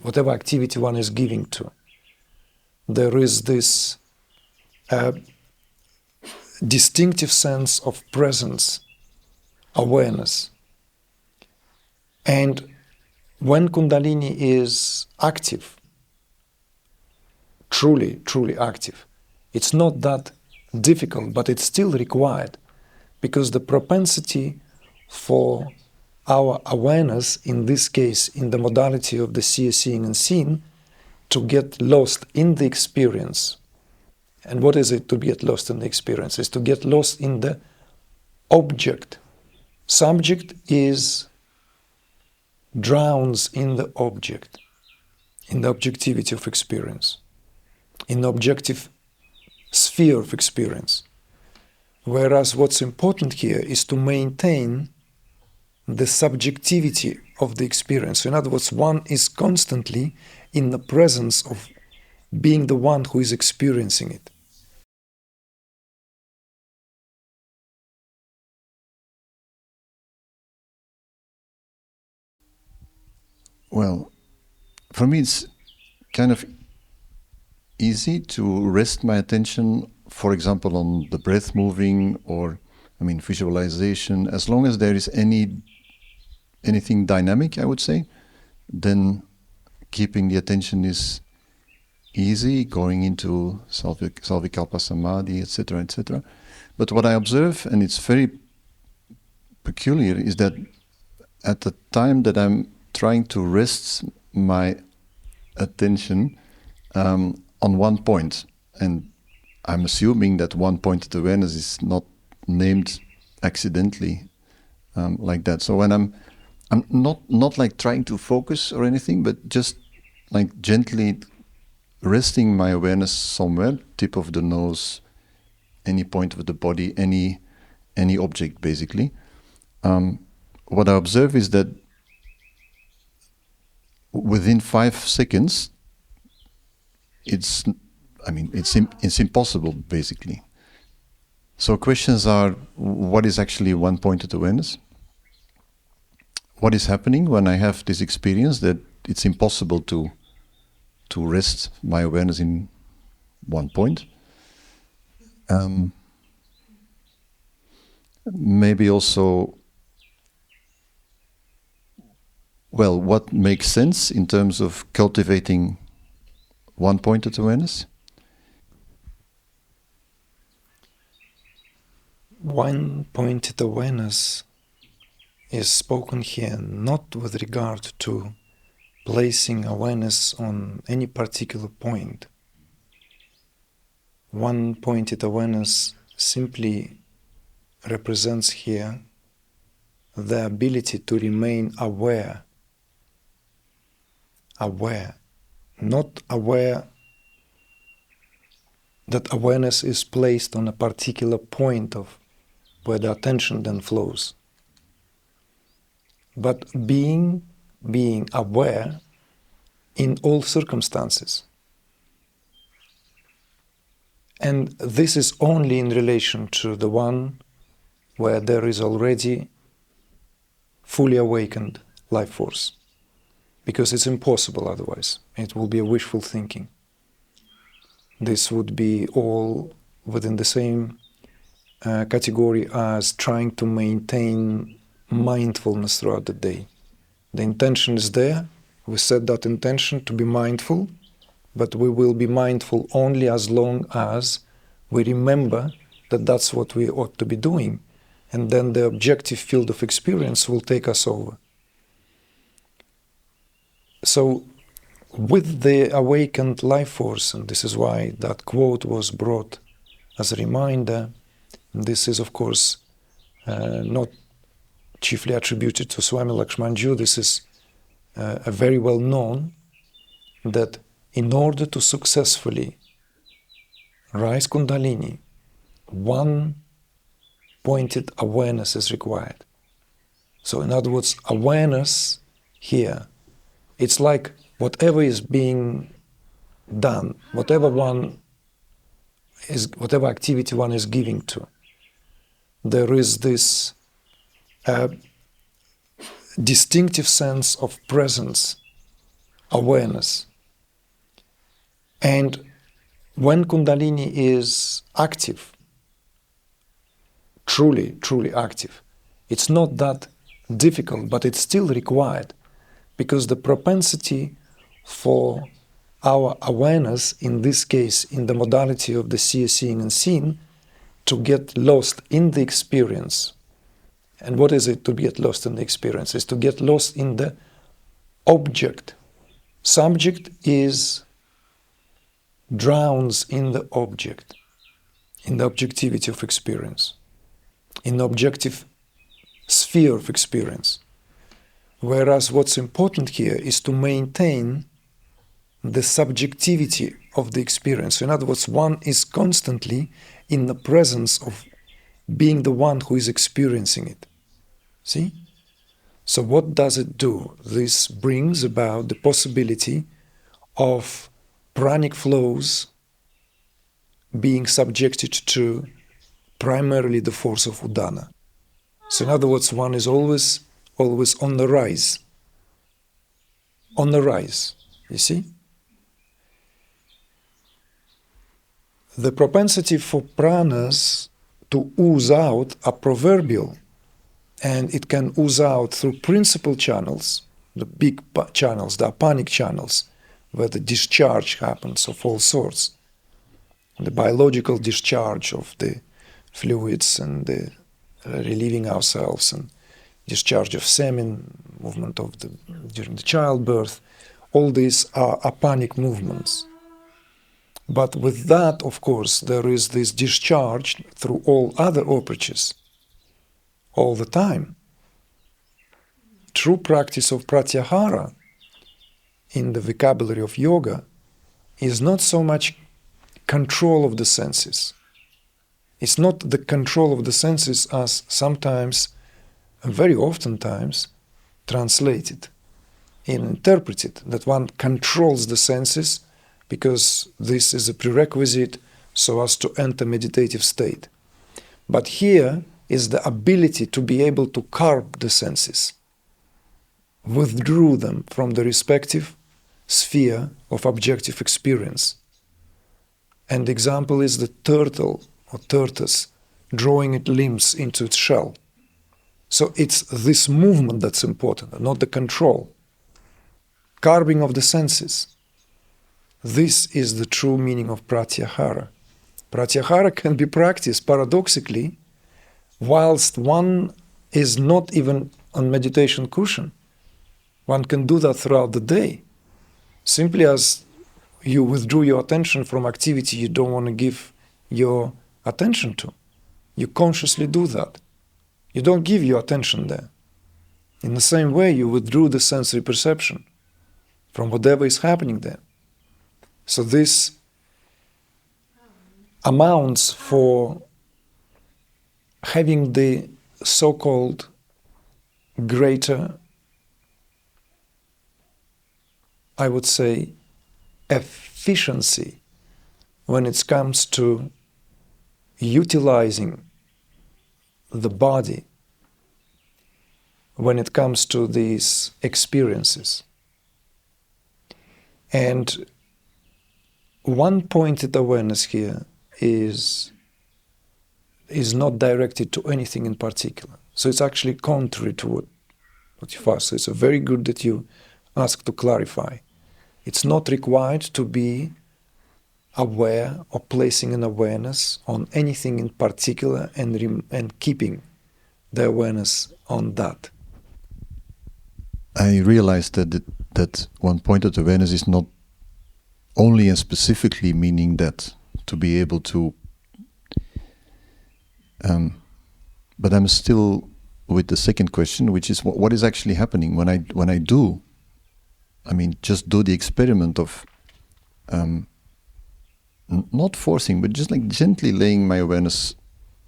whatever activity one is giving to. There is this distinctive sense of presence, awareness. And when Kundalini is active, truly active, it's not that difficult, but it's still required, because the propensity for our awareness, in this case, in the modality of the seer, seeing and seen, to get lost in the experience. And what is it to get lost in the experience? It's to get lost in the object. Subject drowns in the object, in the objectivity of experience, in the objective sphere of experience. Whereas what's important here is to maintain the subjectivity of the experience. In other words, one is constantly in the presence of being the one who is experiencing it. Well, for me it's kind of easy to rest my attention, for example, on the breath moving or, visualization. As long as there is anything dynamic, I would say, then keeping the attention is easy, going into Salvikalpa Samadhi, etc., etc. But what I observe, and it's very peculiar, is that at the time that I'm trying to rest my attention on one point, and I'm assuming that one-pointed awareness is not named accidentally like that. So when I'm not like trying to focus or anything, but just like gently resting my awareness somewhere, tip of the nose, any point of the body, any object basically. What I observe is that within 5 seconds, it's impossible basically. So questions are: what is actually one-pointed awareness? What is happening when I have this experience that it's impossible to rest my awareness in one point? Maybe also, well, what makes sense in terms of cultivating one-pointed awareness? One-pointed awareness is spoken here not with regard to placing awareness on any particular point. One-pointed awareness simply represents here the ability to remain aware, not aware that awareness is placed on a particular point of where the attention then flows, but being aware in all circumstances. And this is only in relation to the one where there is already fully awakened life force, because it's impossible otherwise. It will be a wishful thinking. This would be all within the same category as trying to maintain mindfulness throughout the day. The intention is there. We set that intention to be mindful, but we will be mindful only as long as we remember that that's what we ought to be doing, and then the objective field of experience will take us over. So with the awakened life force, and this is why that quote was brought as a reminder, and this is of course not chiefly attributed to Swami Lakshmanju. This is a very well known, that in order to successfully rise Kundalini, one-pointed awareness is required. So in other words, awareness here, it's like whatever is being done, whatever activity one is giving to, there is this distinctive sense of presence, awareness. And when Kundalini is active, truly, truly active, it's not that difficult, but it's still required, because the propensity for our awareness, in this case, in the modality of the seer, seeing and seen, to get lost in the experience. And what is it to get lost in the experience? It's to get lost in the object. Subject is drowns in the object, in the objectivity of experience, in the objective sphere of experience. Whereas what's important here is to maintain the subjectivity of the experience. In other words, one is constantly in the presence of being the one who is experiencing it. See? So what does it do? This brings about the possibility of pranic flows being subjected to primarily the force of Udana. So in other words, one is always on the rise. On the rise, you see? The propensity for pranas to ooze out are proverbial, and it can ooze out through principal channels, the big channels, the apanic channels, where the discharge happens of all sorts, the biological discharge of the fluids and the relieving ourselves, and discharge of semen, movement of during the childbirth. All these are apanic movements. But with that, of course, there is this discharge through all other apertures, all the time. True practice of pratyahara in the vocabulary of yoga is not so much control of the senses. It's not the control of the senses as sometimes, and very often times, translated and interpreted, that one controls the senses because this is a prerequisite so as to enter meditative state. But here is the ability to be able to curb the senses, withdraw them from the respective sphere of objective experience. And the example is the turtle or tortoise drawing its limbs into its shell. So it's this movement that's important, not the control. Curbing of the senses. This is the true meaning of pratyahara. Pratyahara can be practiced paradoxically whilst one is not even on meditation cushion. One can do that throughout the day. Simply as you withdraw your attention from activity you don't want to give your attention to. You consciously do that. You don't give your attention there. In the same way, you withdraw the sensory perception from whatever is happening there. So this amounts for having the so-called greater, I would say, efficiency when it comes to utilizing the body, when it comes to these experiences. And one-pointed awareness here is not directed to anything in particular. So it's actually contrary to what you've asked. So it's very good that you asked to clarify. It's not required to be aware or placing an awareness on anything in particular and keeping the awareness on that. I realized that one-pointed awareness is not only and specifically meaning that, to be able to... but I'm still with the second question, which is what is actually happening when I do, just do the experiment of not forcing, but just like gently laying my awareness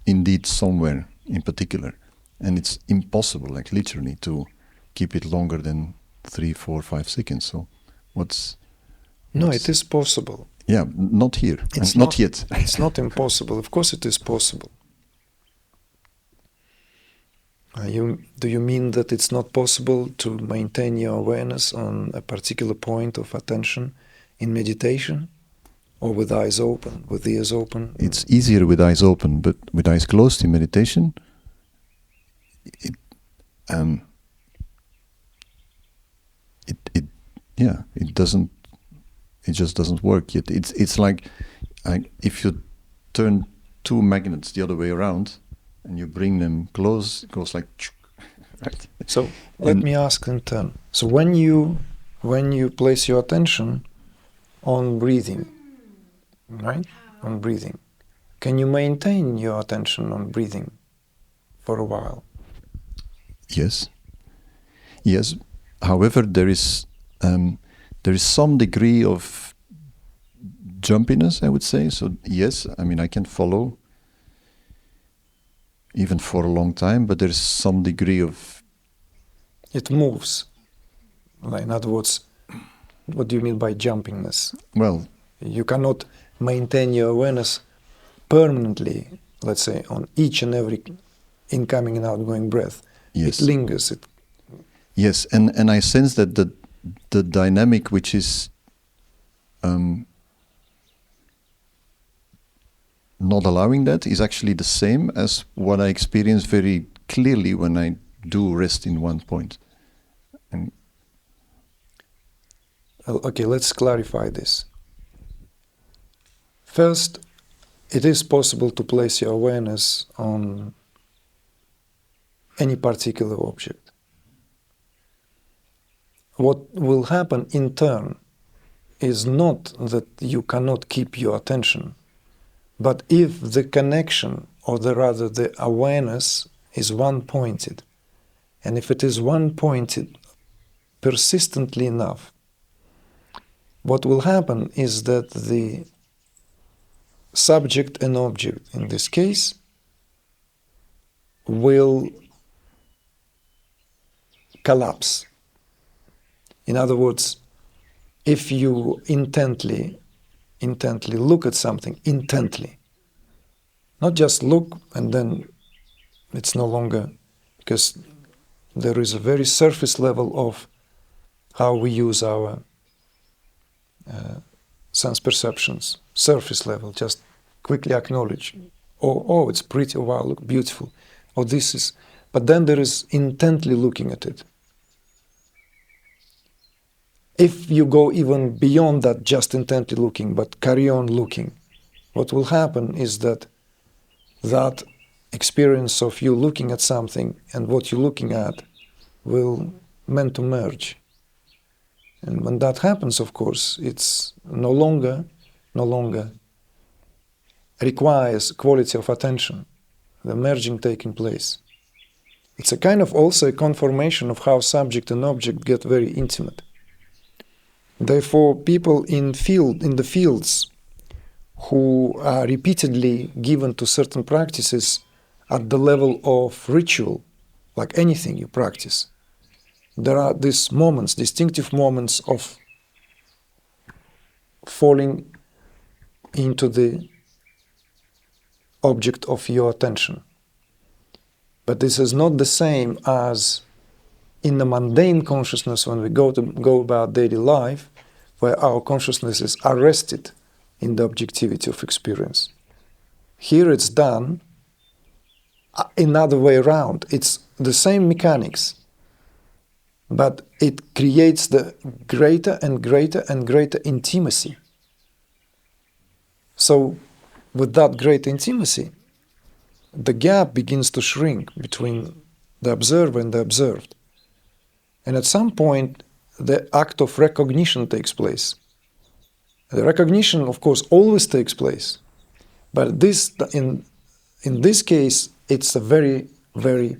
indeed somewhere in particular. And it's impossible, like literally, to keep it longer than 3, 4, 5 seconds. So No, it is possible. Yeah, not here. It's not yet. It's not impossible. Of course it is possible. Do you mean that it's not possible to maintain your awareness on a particular point of attention in meditation? Or with eyes open, with ears open? It's easier with eyes open, but with eyes closed in meditation, it just doesn't work yet. It's like if you turn two magnets the other way around and you bring them close, it goes like right. So let me ask in turn. So when you place your attention on breathing, right? On breathing, can you maintain your attention on breathing for a while? Yes. However, there is some degree of jumpiness, I would say. So yes, I mean I can follow even for a long time, but there's some degree of it moves. Like, in other words, what do you mean by jumpiness? Well, you cannot maintain your awareness permanently, let's say, on each and every incoming and outgoing breath. Yes. It lingers. Yes, and I sense that the dynamic which is not allowing that is actually the same as what I experience very clearly when I do rest in one point. And okay, let's clarify this. First, it is possible to place your awareness on any particular object. What will happen in turn is not that you cannot keep your attention, but if the connection, or rather the awareness, is one-pointed, and if it is one-pointed persistently enough, what will happen is that the subject and object, in this case, will collapse. In other words, if you intently look at something, not just look and then it's no longer, because there is a very surface level of how we use our sense perceptions, surface level, just quickly acknowledge, oh, it's pretty, oh, wow, look, beautiful, oh, this is, but then there is intently looking at it. If you go even beyond that, just intently looking, but carry on looking, what will happen is that experience of you looking at something and what you're looking at will meant to merge. And when that happens, of course, it's no longer requires quality of attention, the merging taking place. It's a kind of also a confirmation of how subject and object get very intimate. Therefore, people in the fields who are repeatedly given to certain practices at the level of ritual, like anything you practice, there are these moments, distinctive moments of falling into the object of your attention. But this is not the same as in the mundane consciousness when we go about daily life, where our consciousness is arrested in the objectivity of experience. Here it's done another way around. It's the same mechanics, but it creates the greater and greater and greater intimacy. So with that great intimacy, the gap begins to shrink between the observer and the observed. And at some point, the act of recognition takes place. The recognition, of course, always takes place. But in this case, it's a very, very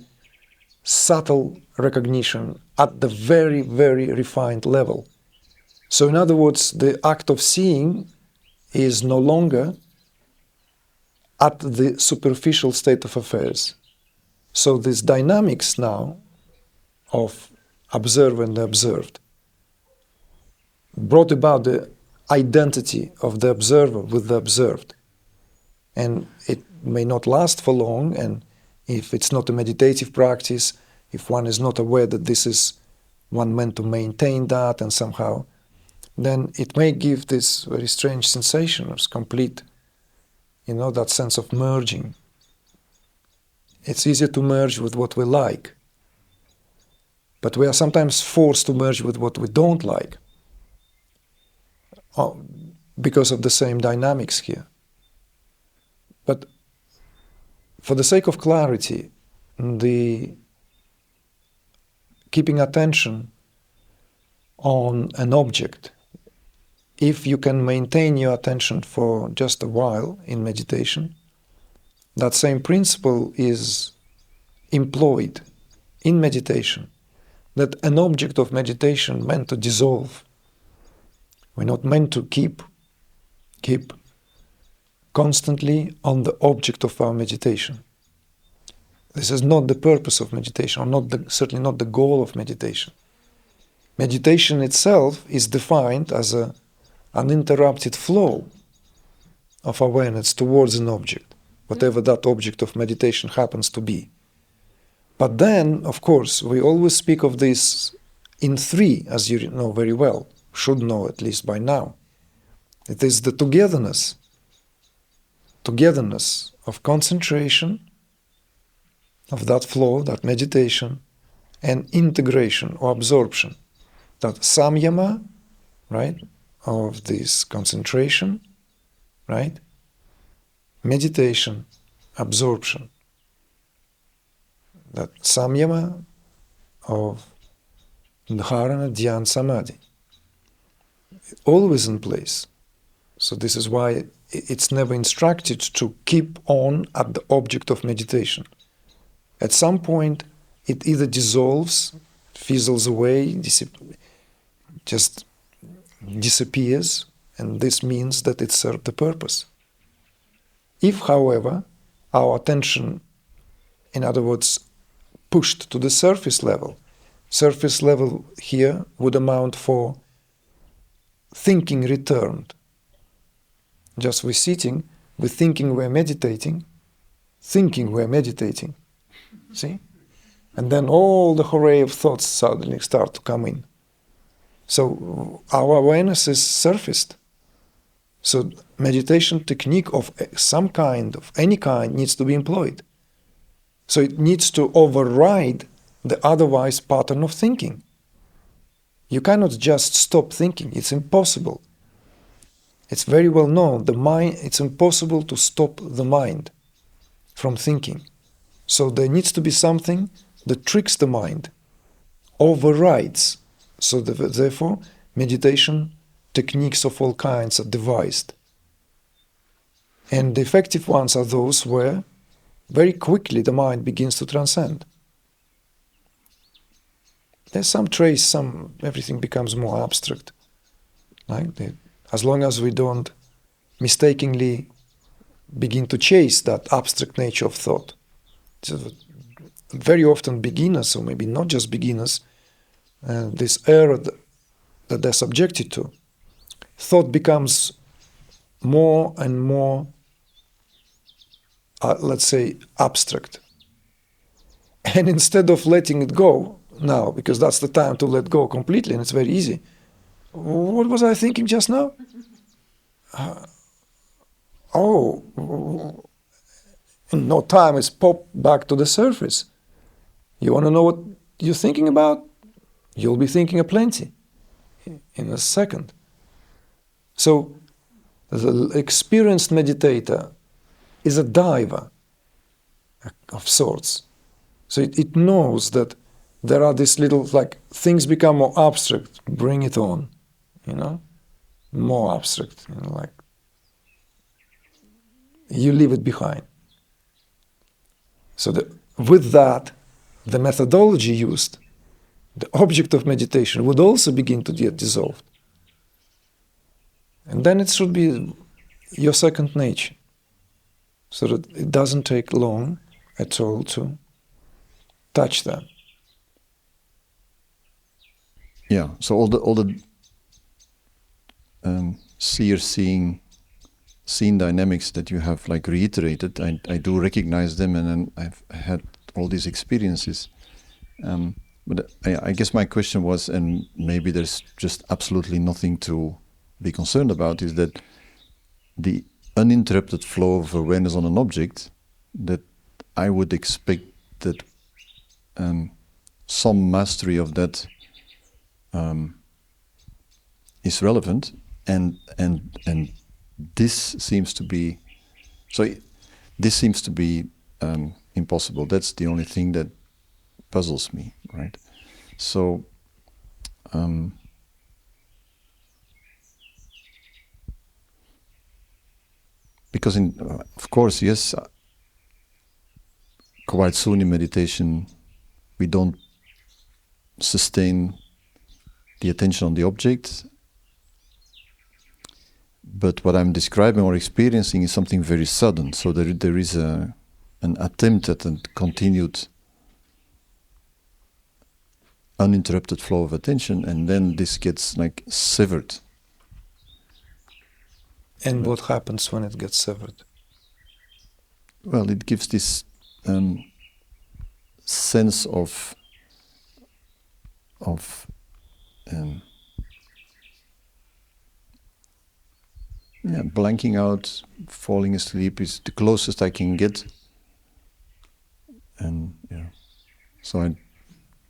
subtle recognition at the very, very refined level. So in other words, the act of seeing is no longer at the superficial state of affairs. So these dynamics now of observer and the observed brought about the identity of the observer with the observed. And it may not last for long, and if it's not a meditative practice, if one is not aware that this is one meant to maintain that and somehow, then it may give this very strange sensation of complete, that sense of merging. It's easier to merge with what we like, but we are sometimes forced to merge with what we don't like because of the same dynamics here. But for the sake of clarity, the keeping attention on an object, if you can maintain your attention for just a while in meditation, that same principle is employed in meditation, that an object of meditation meant to dissolve. We're not meant to keep constantly on the object of our meditation. This is not the purpose of meditation, or certainly not the goal of meditation. Meditation itself is defined as an uninterrupted flow of awareness towards an object, whatever that object of meditation happens to be. But then, of course, we always speak of this in three, as you know very well, should know at least by now. It is the togetherness of concentration, of that flow, that meditation, and integration or absorption, that samyama, right, of this concentration, right, meditation, absorption, that samyama of dharana, dhyan, samadhi, always in place. So this is why it's never instructed to keep on at the object of meditation. At some point, it either dissolves, fizzles away, just disappears, and this means that it served the purpose. If, however, our attention, in other words, pushed to the surface level here would amount for thinking returned. Just we're sitting, we're thinking we're meditating, see? And then all the array of thoughts suddenly start to come in. So our awareness is surfaced. So meditation technique of some kind, of any kind, needs to be employed. So it needs to override the otherwise pattern of thinking. You cannot just stop thinking. It's impossible. It's very well known. It's impossible to stop the mind from thinking. So there needs to be something that tricks the mind, overrides. So therefore, meditation techniques of all kinds are devised. And the effective ones are those where very quickly the mind begins to transcend. There's some trace, everything becomes more abstract. As long as we don't mistakenly begin to chase that abstract nature of thought. So very often beginners, or maybe not just beginners, this error that they're subjected to, thought becomes more and more, let's say, abstract. And instead of letting it go now, because that's the time to let go completely, and it's very easy. What was I thinking just now? In no time it's popped back to the surface. You want to know what you're thinking about? You'll be thinking aplenty in a second. So the experienced meditator is a diver of sorts. So it knows that there are these little, things become more abstract, bring it on, more abstract, you leave it behind. So with that, the methodology used, the object of meditation, would also begin to get dissolved. And then it should be your second nature, so that it doesn't take long at all to touch that. Yeah, so all the seer seeing scene dynamics that you have like reiterated, I do recognize them, and then I've had all these experiences. But I guess my question was, and maybe there's just absolutely nothing to be concerned about, is that the uninterrupted flow of awareness on an object, that I would expect that some mastery of that is relevant, and this seems to be impossible. That's the only thing that puzzles me, right? So because of course, yes, quite soon in meditation we don't sustain the attention on the object, but what I'm describing or experiencing is something very sudden. So there is an attempt at a continued uninterrupted flow of attention, and then this gets like severed. And what happens when it gets severed? Well, it gives this sense of blanking out, falling asleep is the closest I can get, and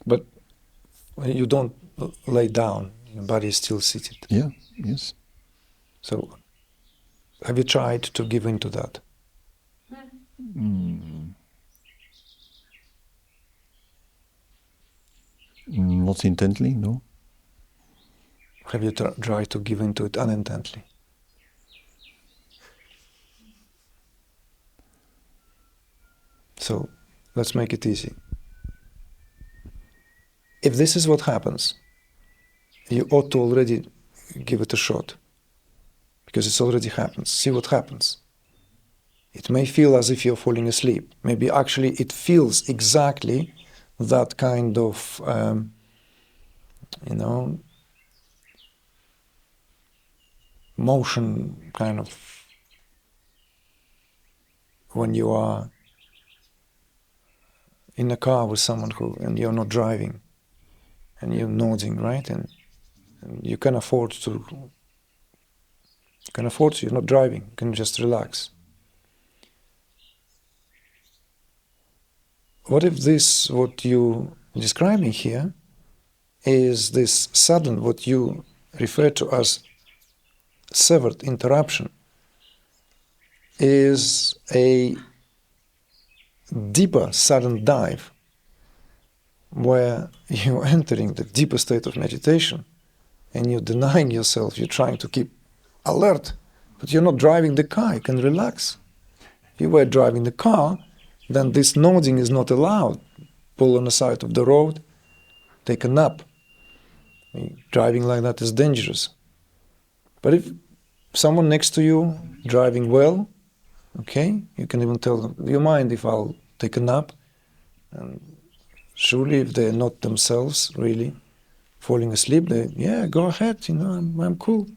But when you don't lay down, your body is still seated. Yeah. Yes. So, have you tried to give in to that? Not intently, no. Have you tried to give in to it unintently? So, let's make it easy. If this is what happens, you ought to already give it a shot, because it's already happens. See what happens. It may feel as if you're falling asleep. Maybe actually it feels exactly that kind of, motion, kind of, when you are in a car with someone and you're not driving, and you're nodding, right? And you can afford to. You're not driving. You can just relax. What if this, what you describing here, is this sudden, what you refer to as severed interruption, is a deeper sudden dive, where you're entering the deeper state of meditation and you're denying yourself, you're trying to keep alert, but you're not driving the car, you can relax. If you were driving the car, then this nodding is not allowed. Pull on the side of the road, take a nap. Driving like that is dangerous. But if someone next to you driving well, okay, you can even tell them, do you mind if I'll take a nap? And surely if they're not themselves really falling asleep, yeah, go ahead, I'm cool.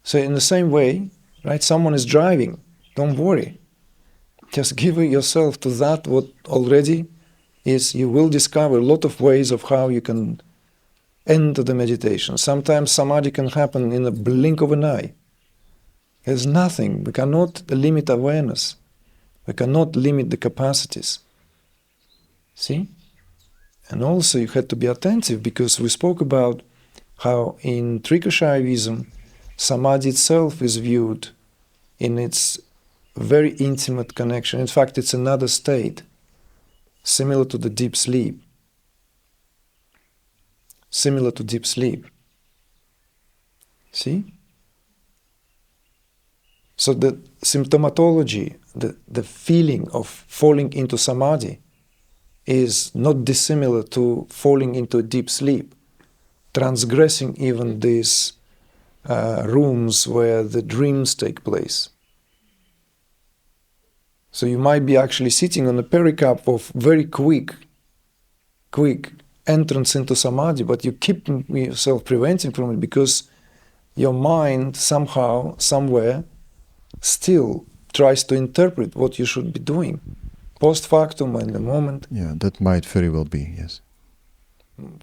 So in the same way, right, someone is driving, don't worry. Just give yourself to that what already is. You will discover a lot of ways of how you can enter the meditation. Sometimes samadhi can happen in a blink of an eye. There's nothing. We cannot limit awareness. We cannot limit the capacities. See? And also you had to be attentive, because we spoke about how in Trikashaivism, samadhi itself is viewed in its very intimate connection. In fact, it's another state, similar to the deep sleep. Similar to deep sleep. See? So the symptomatology, the feeling of falling into samadhi is not dissimilar to falling into a deep sleep, transgressing even these rooms where the dreams take place. So you might be actually sitting on a pericarp of very quick entrance into samadhi, but you keep yourself preventing from it because your mind somehow, somewhere, still tries to interpret what you should be doing, post factum and the moment. Yeah, that might very well be, yes.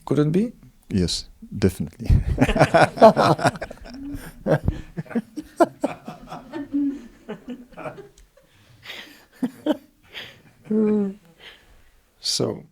Could it be? Yes, definitely. So